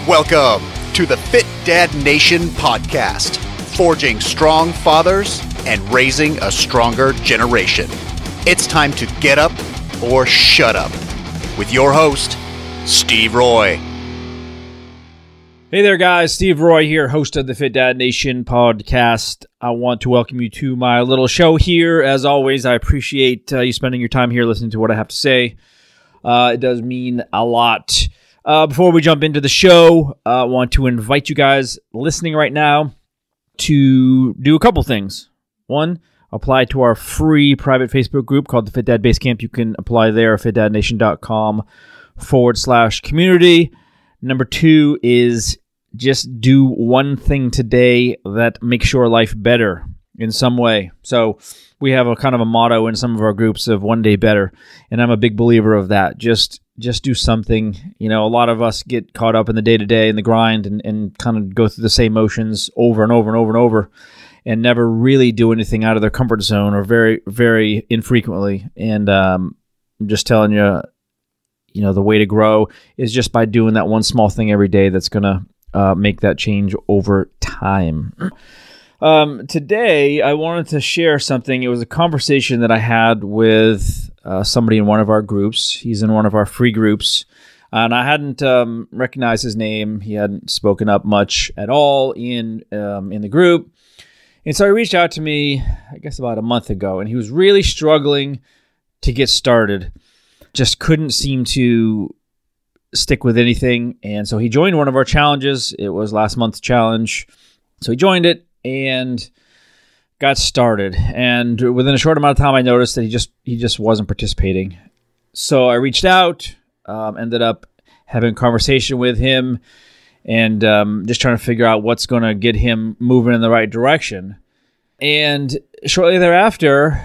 Welcome to the Fit Dad Nation podcast, forging strong fathers and raising a stronger generation. It's time to get up or shut up with your host, Steve Roy. Hey there, guys. Steve Roy here, host of the Fit Dad Nation podcast. I want to welcome you to my little show here. As always, I appreciate you spending your time here listening to what I have to say. It does mean a lot. Before we jump into the show, I want to invite you guys listening right now to do a couple things. One, apply to our free private Facebook group called the Fit Dad Base Camp. You can apply there at fitdadnation.com/community. Number two is just do one thing today that makes your life better in some way. So we have a kind of a motto in some of our groups of one day better, and I'm a big believer of that. Just do something. You know, a lot of us get caught up in the day-to-day and the grind and kind of go through the same motions over and over and over and over and never really do anything out of their comfort zone or very, very infrequently. And I'm just telling you, you know, the way to grow is just by doing that one small thing every day that's going to make that change over time. Today, I wanted to share something. It was a conversation that I had with somebody in one of our groups. He's in one of our free groups, and I hadn't recognized his name. He hadn't spoken up much at all in the group. And so he reached out to me, I guess about a month ago, and he was really struggling to get started. Just couldn't seem to stick with anything. And so he joined one of our challenges. It was last month's challenge. So he joined it and got started. And within a short amount of time, I noticed that he just wasn't participating. So I reached out, ended up having a conversation with him and just trying to figure out what's going to get him moving in the right direction. And shortly thereafter,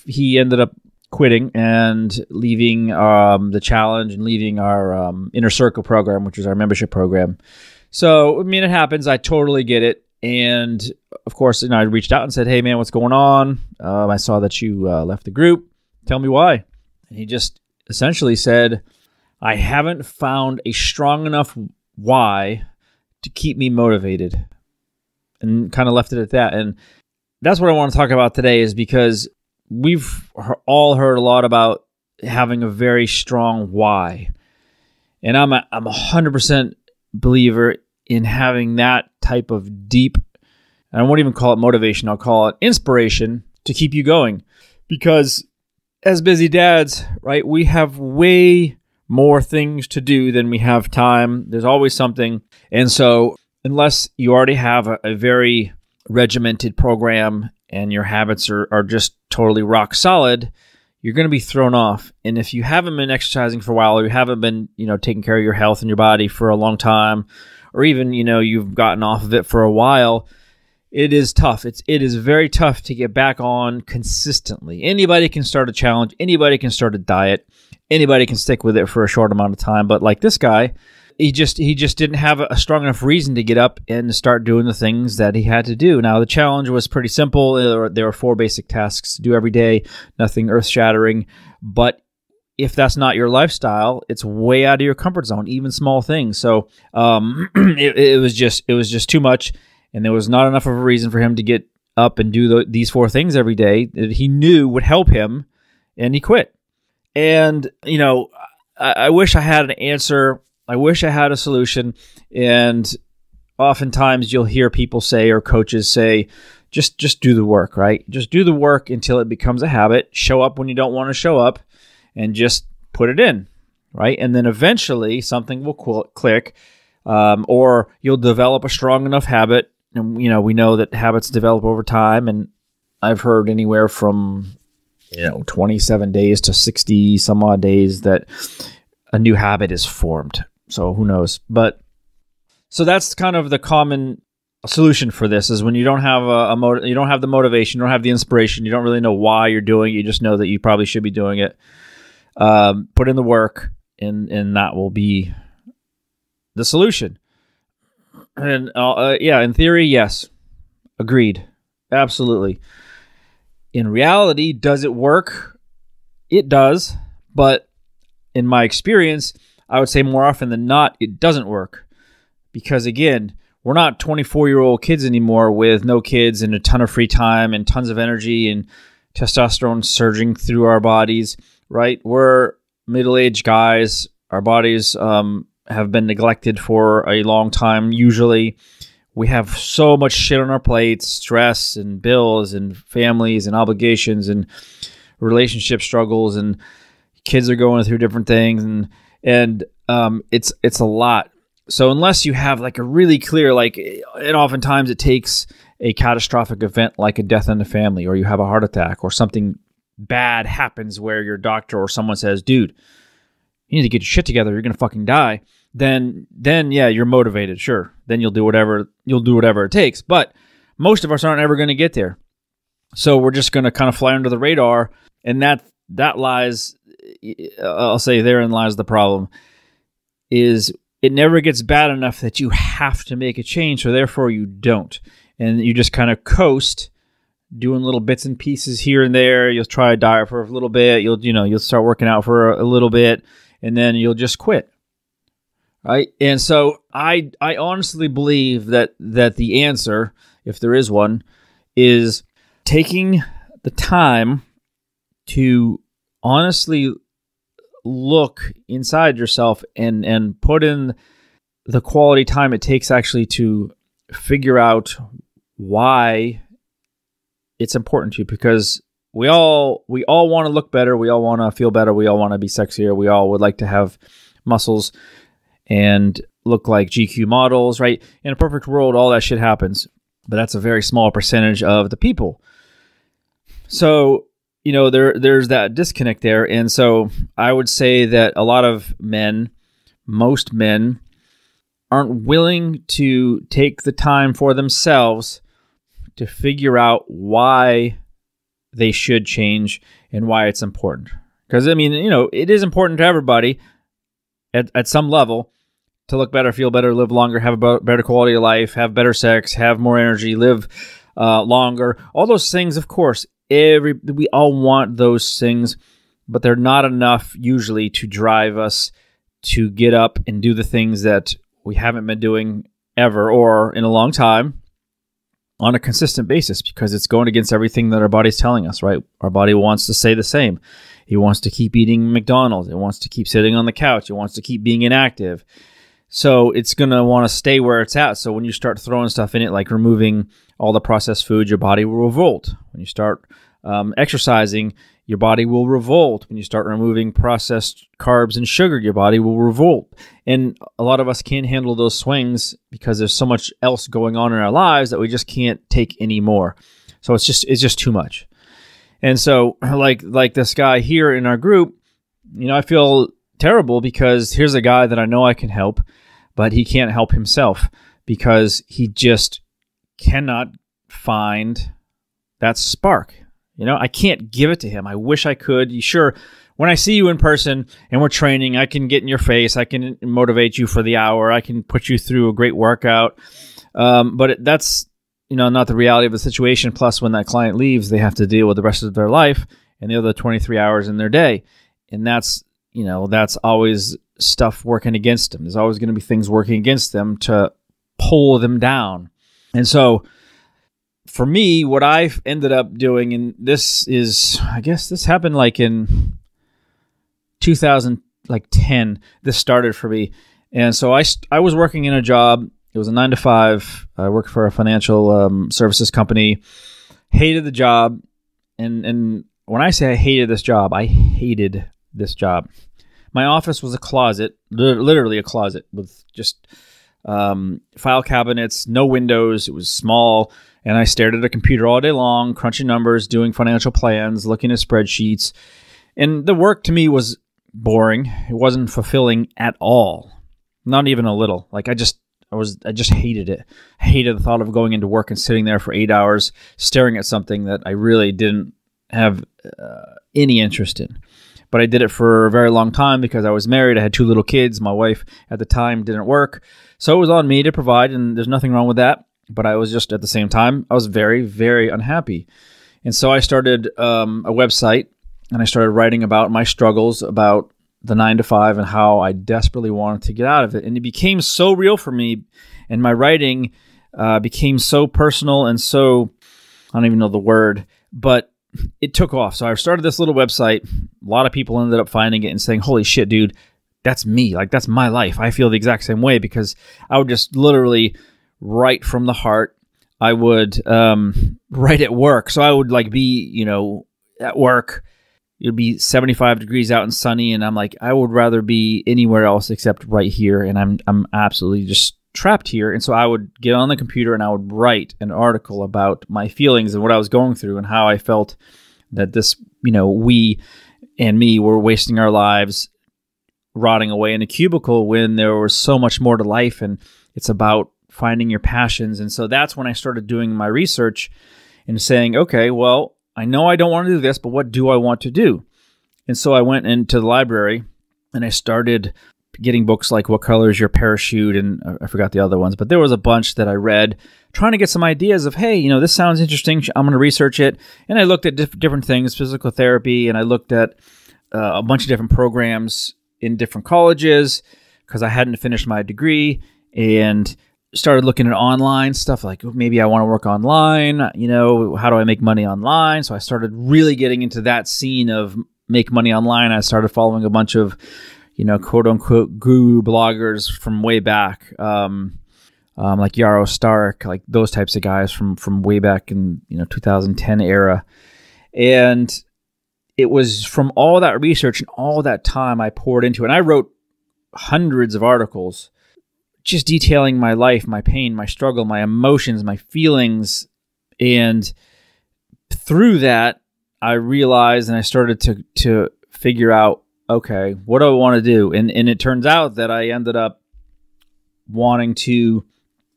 he ended up quitting and leaving the challenge and leaving our Inner Circle program, which is our membership program. So, I mean, it happens. I totally get it. And of course, I reached out and said, "Hey, man, what's going on? I saw that you left the group. Tell me why." And he just essentially said, "I haven't found a strong enough why to keep me motivated," and kind of left it at that. And that's what I want to talk about today, is because we've all heard a lot about having a very strong why. And I'm a 100% believer in having that type of deep, and I won't even call it motivation, I'll call it inspiration to keep you going. Because as busy dads, right, we have way more things to do than we have time. There's always something. And so unless you already have a very regimented program and your habits are just totally rock solid, you're going to be thrown off. And if you haven't been exercising for a while, or you haven't been, taking care of your health and your body for a long time, or even, you've gotten off of it for a while, it is tough. It is very tough to get back on consistently. Anybody can start a challenge. Anybody can start a diet. Anybody can stick with it for a short amount of time. But like this guy, he just didn't have a strong enough reason to get up and start doing the things that he had to do. Now, the challenge was pretty simple. There were 4 basic tasks to do every day, nothing earth-shattering. But if that's not your lifestyle, it's way out of your comfort zone, even small things. So it was just too much, and there was not enough of a reason for him to get up and do these 4 things every day that he knew would help him, and he quit. And, I wish I had an answer. I wish I had a solution. And oftentimes you'll hear people say, or coaches say, just do the work, right? Just do the work until it becomes a habit. Show up when you don't want to show up, and just put it in, right? And then eventually something will click, or you'll develop a strong enough habit. And, we know that habits develop over time. And I've heard anywhere from, 27 days to 60 some odd days that a new habit is formed. So who knows? But so that's kind of the common solution for this, is when you don't have you don't have the motivation, you don't have the inspiration, you don't really know why you're doing it, you just know that you probably should be doing it. Put in the work, and that will be the solution. And in theory, yes, agreed, absolutely. In reality, does it work? It does, but in my experience, I would say more often than not, it doesn't work. because again, we're not 24-year-old kids anymore with no kids and a ton of free time and tons of energy and testosterone surging through our bodies, right? We're middle-aged guys. Our bodies have been neglected for a long time. Usually we have so much shit on our plates, stress and bills and families and obligations and relationship struggles, and kids are going through different things, and it's a lot. So unless you have like a really clear, like, and oftentimes it takes a catastrophic event like a death in the family, or you have a heart attack, or something bad happens where your doctor or someone says, dude, you need to get your shit together, you're going to fucking die. Then yeah, you're motivated. Sure. Then you'll do whatever it takes. But most of us aren't ever going to get there. So we're just going to kind of fly under the radar. And that lies, I'll say therein lies the problem, is it never gets bad enough that you have to make a change. So therefore you don't. And you just kind of coast, doing little bits and pieces here and there. You'll try a diet for a little bit. You'll start working out for a little bit, and then you'll just quit. Right? And so I honestly believe that the answer, if there is one, is taking the time to honestly look inside yourself and put in the quality time it takes actually to figure out why it's important to you. Because we all want to look better, we all want to feel better, we all want to be sexier, we all would like to have muscles and look like GQ models, right? In a perfect world, all that shit happens, but that's a very small percentage of the people. So, there's that disconnect there. And so I would say that a lot of men, most men, aren't willing to take the time for themselves to figure out why they should change and why it's important. Because, it is important to everybody at some level to look better, feel better, live longer, have a better quality of life, have better sex, have more energy, live longer. All those things, of course, we all want those things, but they're not enough usually to drive us to get up and do the things that we haven't been doing ever or in a long time on a consistent basis, because it's going against everything that our body's telling us, right? Our body wants to say the same. It wants to keep eating McDonald's. It wants to keep sitting on the couch. It wants to keep being inactive. So it's going to want to stay where it's at. So when you start throwing stuff in it, like removing all the processed food, your body will revolt. When you start exercising, your body will revolt. When you start removing processed carbs and sugar, your body will revolt. And a lot of us can't handle those swings because there's so much else going on in our lives that we just can't take anymore. So it's just too much. And so like this guy here in our group, I feel terrible because here's a guy that I know I can help, but he can't help himself because he just cannot find that spark. I can't give it to him. I wish I could. Sure, when I see you in person and we're training, I can get in your face. I can motivate you for the hour. I can put you through a great workout. But that's, not the reality of the situation. Plus, when that client leaves, they have to deal with the rest of their life and the other 23 hours in their day. And that's always stuff working against them. There's always going to be things working against them to pull them down. And so for me, what I've ended up doing, and this is, I guess this happened like in 2010, this started for me. And so I was working in a job. It was a 9-to-5. I worked for a financial services company. Hated the job. And when I say I hated this job, I hated this job. My office was a closet, literally a closet with just file cabinets, no windows. It was small. And I stared at a computer all day long, crunching numbers, doing financial plans, looking at spreadsheets. And the work to me was boring. It wasn't fulfilling at all. Not even a little. Like I just hated it. I hated the thought of going into work and sitting there for 8 hours staring at something that I really didn't have any interest in. But I did it for a very long time because I was married. I had 2 little kids. My wife at the time didn't work. So it was on me to provide, and there's nothing wrong with that. But I was just, at the same time, I was very, very unhappy. And so I started a website, and I started writing about my struggles, about the 9-to-5 and how I desperately wanted to get out of it. And it became so real for me And my writing became so personal and so, I don't even know the word, but it took off. So I started this little website. A lot of people ended up finding it and saying, holy shit, dude, that's me. Like, that's my life. I feel the exact same way, because I would just literally write from the heart. I would write at work. So I would like be, at work. It would be 75 degrees out and sunny. And I'm like, I would rather be anywhere else except right here. And I'm absolutely just trapped here. And so I would get on the computer and I would write an article about my feelings and what I was going through and how I felt that this, we and me were wasting our lives rotting away in a cubicle when there was so much more to life, and it's about finding your passions. And so that's when I started doing my research and saying, okay, well, I know I don't want to do this, but what do I want to do? And so I went into the library and I started getting books like What Color is Your Parachute? And I forgot the other ones, but there was a bunch that I read trying to get some ideas of, hey, this sounds interesting. I'm going to research it. And I looked at different things, physical therapy, and I looked at a bunch of different programs in different colleges because I hadn't finished my degree, and started looking at online stuff like, maybe I want to work online. How do I make money online? So I started really getting into that scene of make money online. I started following a bunch of quote unquote guru bloggers from way back, like Yaro Stark, like those types of guys from way back in 2010 era. And it was from all that research and all that time I poured into it. And I wrote hundreds of articles just detailing my life, my pain, my struggle, my emotions, my feelings. And through that, I realized and I started to figure out, okay, what do I want to do? And it turns out that I ended up wanting to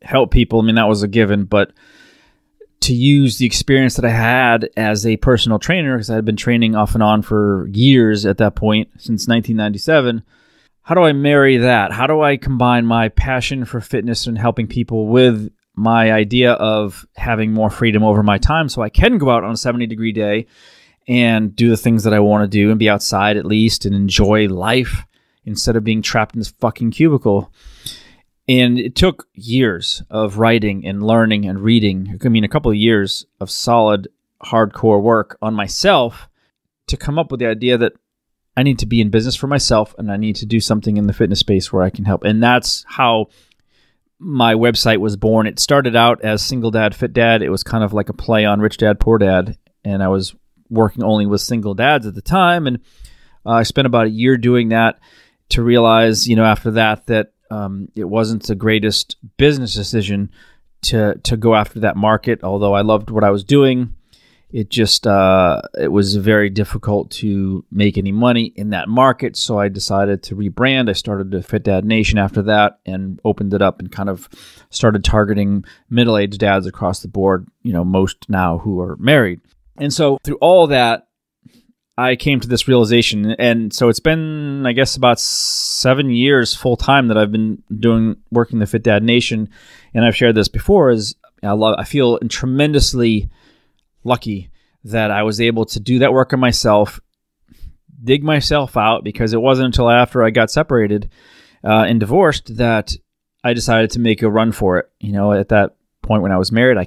help people. I mean, that was a given, but to use the experience that I had as a personal trainer, because I had been training off and on for years at that point, since 1997, how do I marry that? How do I combine my passion for fitness and helping people with my idea of having more freedom over my time so I can go out on a 70-degree day and do the things that I want to do and be outside at least and enjoy life instead of being trapped in this fucking cubicle? And it took years of writing and learning and reading. I mean, a couple of years of solid, hardcore work on myself to come up with the idea that I need to be in business for myself and I need to do something in the fitness space where I can help. And that's how my website was born. It started out as Single Dad, Fit Dad. It was kind of like a play on Rich Dad, Poor Dad. And I was working only with single dads at the time. And I spent about a year doing that to realize, after that it wasn't the greatest business decision to go after that market. Although I loved what I was doing, it just, it was very difficult to make any money in that market. So I decided to rebrand. I started the Fit Dad Nation after that and opened it up and kind of started targeting middle-aged dads across the board, most now who are married. And so through all that, I came to this realization. And so it's been, I guess, about 7 years full time that I've been working the Fit Dad Nation. And I've shared this before, I feel tremendously lucky that I was able to do that work on myself, dig myself out, because it wasn't until after I got separated and divorced that I decided to make a run for it. At that point when I was married, I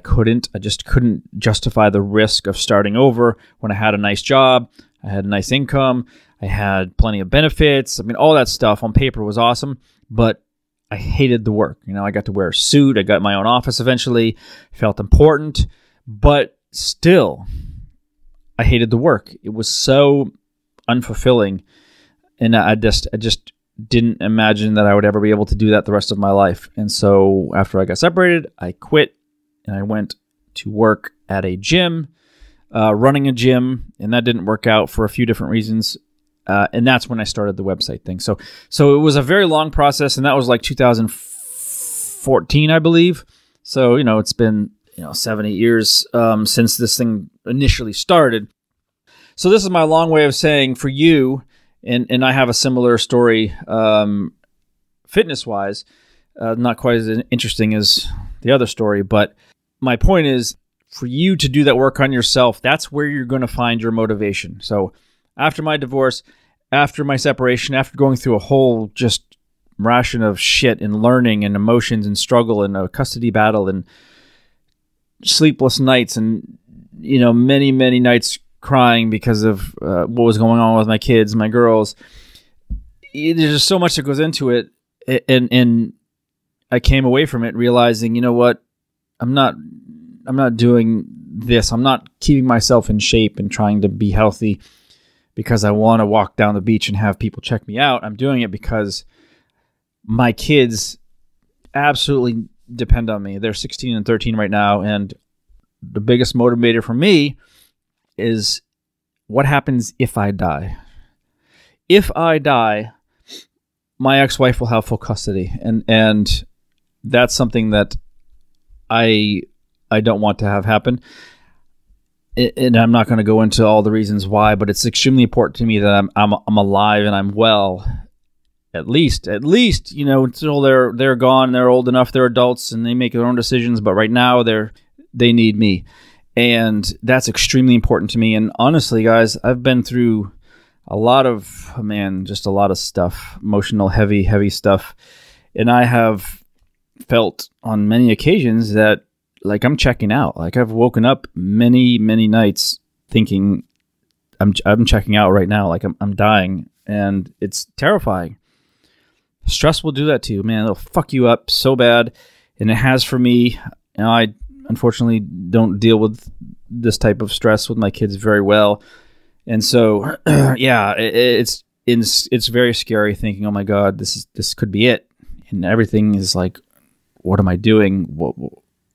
just couldn't justify the risk of starting over when I had a nice job, I had a nice income, I had plenty of benefits. I mean, all that stuff on paper was awesome, but I hated the work. I got to wear a suit, I got my own office eventually, felt important, but still, I hated the work. It was so unfulfilling, and I just didn't imagine that I would ever be able to do that the rest of my life. And so after I got separated, I quit and I went to work at a gym, running a gym, and that didn't work out for a few different reasons. And that's when I started the website thing. So it was a very long process, and that was like 2014, I believe. So, it's been 7-8 years since this thing initially started. So this is my long way of saying for you, and I have a similar story fitness-wise, not quite as interesting as the other story, but my point is for you to do that work on yourself, that's where you're going to find your motivation. So after my divorce, after my separation, after going through a whole just ration of shit and learning and emotions and struggle and a custody battle and sleepless nights and, many, many nights crying because of what was going on with my kids, my girls. There's just so much that goes into it. And I came away from it realizing, you know what? I'm not doing this. I'm not keeping myself in shape and trying to be healthy because I want to walk down the beach and have people check me out. I'm doing it because my kids absolutely depend on me. They're 16 and 13 right now. And the biggest motivator for me is what happens if I die. If I die, my ex-wife will have full custody. And that's something that I don't want to have happen. And I'm not going to go into all the reasons why, but it's extremely important to me that I'm alive and I'm well. At least, until they're gone, they're old enough, they're adults, and they make their own decisions. But right now, they need me, and that's extremely important to me. And honestly, guys, I've been through a lot of just a lot of stuff, emotional, heavy stuff, and I have felt on many occasions that like I'm checking out. Like I've woken up many nights thinking I'm checking out right now. Like I'm dying, and it's terrifying. Stress will do that to you, man. It'll fuck you up so bad, and it has for me. I unfortunately don't deal with this type of stress with my kids very well, and so yeah, it's very scary thinking, oh my God, this could be it, and everything is like, what am I doing?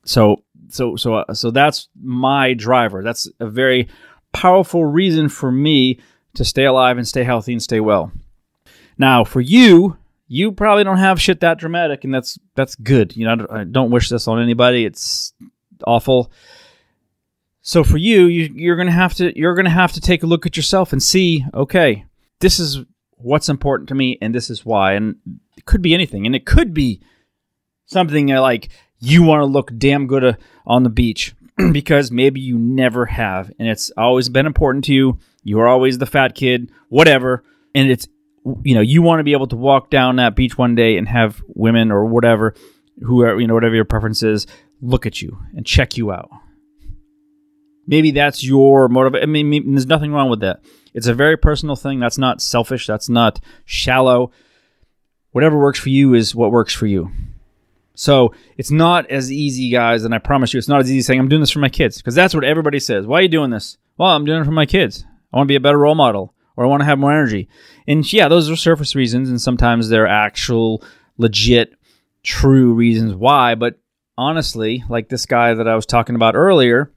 So that's my driver. That's a very powerful reason for me to stay alive and stay healthy and stay well. Now, for you probably don't have shit that dramatic, and that's good. I don't wish this on anybody. It's awful. So for you're gonna have to take a look at yourself and see, okay, this is what's important to me, and this is why. And it could be anything, and it could be something like you want to look damn good on the beach because maybe you never have, and it's always been important to you. You are always the fat kid, whatever, and it's you want to be able to walk down that beach one day and have women or whatever, whoever, whatever your preference is, look at you and check you out. Maybe that's your motive. I mean, there's nothing wrong with that. It's a very personal thing. That's not selfish. That's not shallow. Whatever works for you is what works for you. So it's not as easy, guys, and I promise you, it's not as easy saying, I'm doing this for my kids, because that's what everybody says. Why are you doing this? Well, I'm doing it for my kids. I want to be a better role model, or I want to have more energy. And yeah, those are surface reasons, and sometimes they're actual, legit, true reasons why. But honestly, like this guy that I was talking about earlier,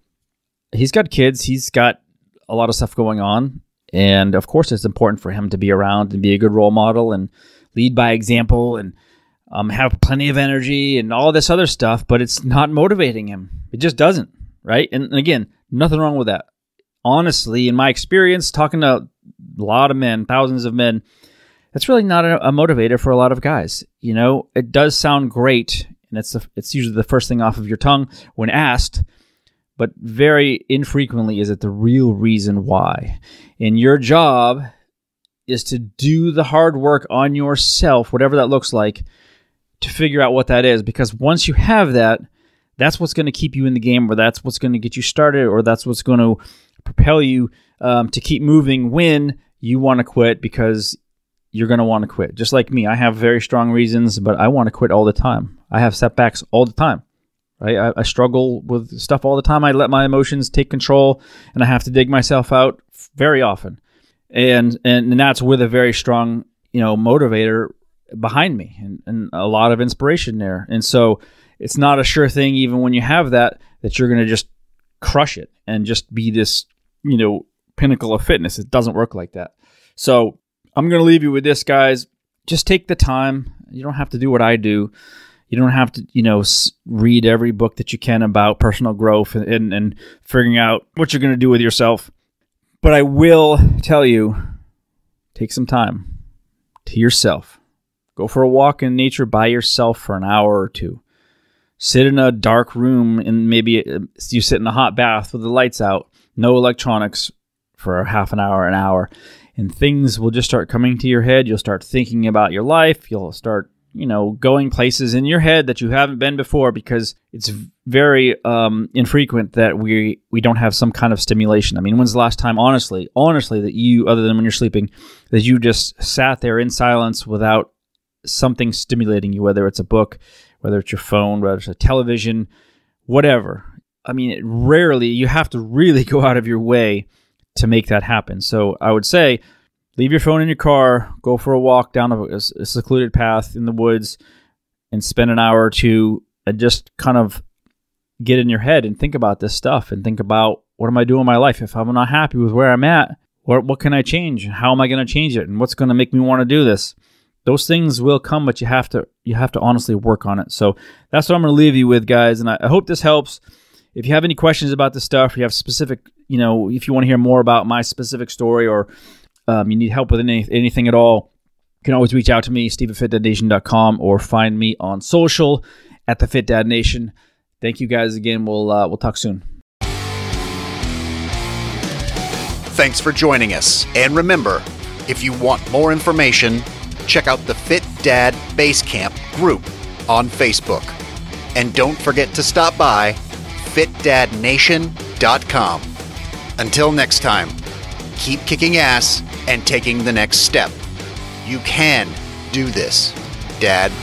he's got kids. He's got a lot of stuff going on. And of course, it's important for him to be around and be a good role model and lead by example and have plenty of energy and all this other stuff. But it's not motivating him. It just doesn't, right? And again, nothing wrong with that. Honestly, in my experience, talking to a lot of men, thousands of men, that's really not a motivator for a lot of guys. It does sound great, and it's usually the first thing off of your tongue when asked, but very infrequently is it the real reason why. And your job is to do the hard work on yourself, whatever that looks like, to figure out what that is. Because once you have that, that's what's going to keep you in the game, or that's what's going to get you started, or that's what's going to propel you to keep moving when you want to quit, because you're going to want to quit. Just like me, I have very strong reasons, but I want to quit all the time. I have setbacks all the time. Right? I struggle with stuff all the time. I let my emotions take control, and I have to dig myself out very often. And that's with a very strong, motivator behind me, and a lot of inspiration there. And so it's not a sure thing, even when you have that you're going to just crush it and just be this, pinnacle of fitness. It doesn't work like that. So I'm going to leave you with this, guys. Just take the time. You don't have to do what I do. You don't have to, read every book that you can about personal growth and figuring out what you're going to do with yourself. But I will tell you, take some time to yourself. Go for a walk in nature by yourself for an hour or two. Sit in a dark room, and maybe you sit in a hot bath with the lights out, no electronics for a half an hour, and things will just start coming to your head. You'll start thinking about your life. You'll start going places in your head that you haven't been before, because it's very infrequent that we don't have some kind of stimulation. I mean, when's the last time, honestly, that you, other than when you're sleeping, that you just sat there in silence without something stimulating you, whether it's a book, whether it's your phone, whether it's a television, whatever. I mean, rarely, you have to really go out of your way to make that happen. So I would say, leave your phone in your car, go for a walk down a secluded path in the woods, and spend an hour or two and just kind of get in your head and think about this stuff and think about, what am I doing in my life? If I'm not happy with where I'm at, what can I change? How am I going to change it? And what's going to make me want to do this? Those things will come, but you have to honestly work on it. So that's what I'm going to leave you with, guys. And I hope this helps. If you have any questions about this stuff, you have specific, if you want to hear more about my specific story, or you need help with anything at all, you can always reach out to me, steve@fitdadnation.com, or find me on social at the Fit Dad Nation. Thank you guys again. We'll talk soon. Thanks for joining us. And remember, if you want more information, check out the Fit Dad Basecamp group on Facebook. And don't forget to stop by fitdadnation.com. Until next time, keep kicking ass and taking the next step. You can do this, Dad.